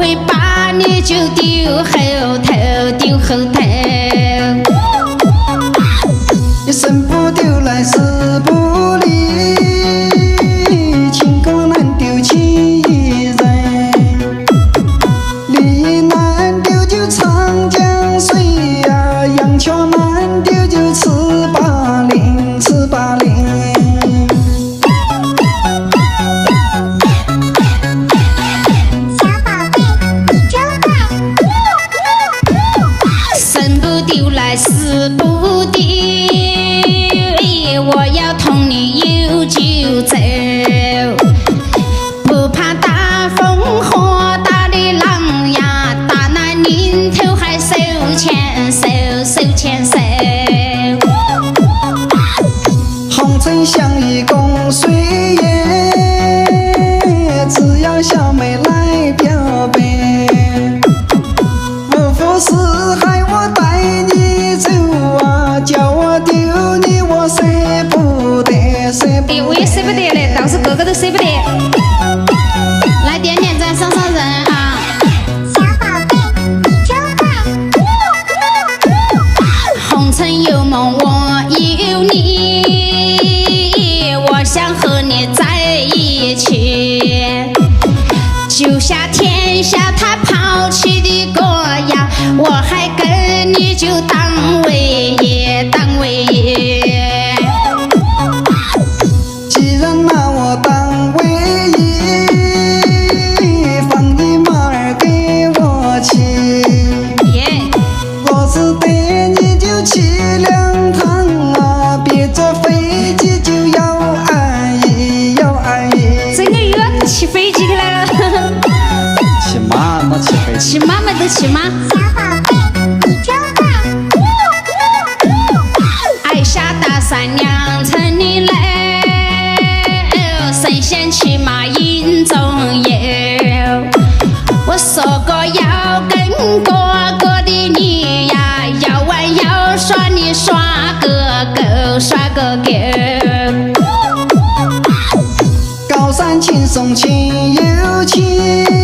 会把你就丢后头，丢后头。生不丢来死不离，情歌难丢情一人。梨难丢就长江水呀，杨桥难丢就吃把零，吃把零。小宝贝，你真坏！生不丢来死不丢，我要同你有就走，不怕大风和大的浪呀，大难临头还手牵手，手牵手。红尘像一公水耶，只要小妹来表白，无福是害我带你走啊，叫我丢你我舍不得，舍不得。我也舍不得嘞，倒是个个都舍不得。来点点赞，上上人啊！小宝贝，你真坏！红尘有梦我有你，我想和你在一起，救下天下他抛弃的歌谣，我还跟你就当唯一，当唯一。既然拿我当唯一，放你马儿给我骑，耶！我只得你就骑两趟啊，别坐飞机就要安逸，要安逸。这个又要骑飞机去了，骑马嘛，骑飞机。骑马嘛都骑马。小宝贝，你真坏！爱下大山两层的楼，神仙骑马引中游。我说过要跟哥哥的你呀，要玩要耍你耍个够，耍个够。高山青松情又情。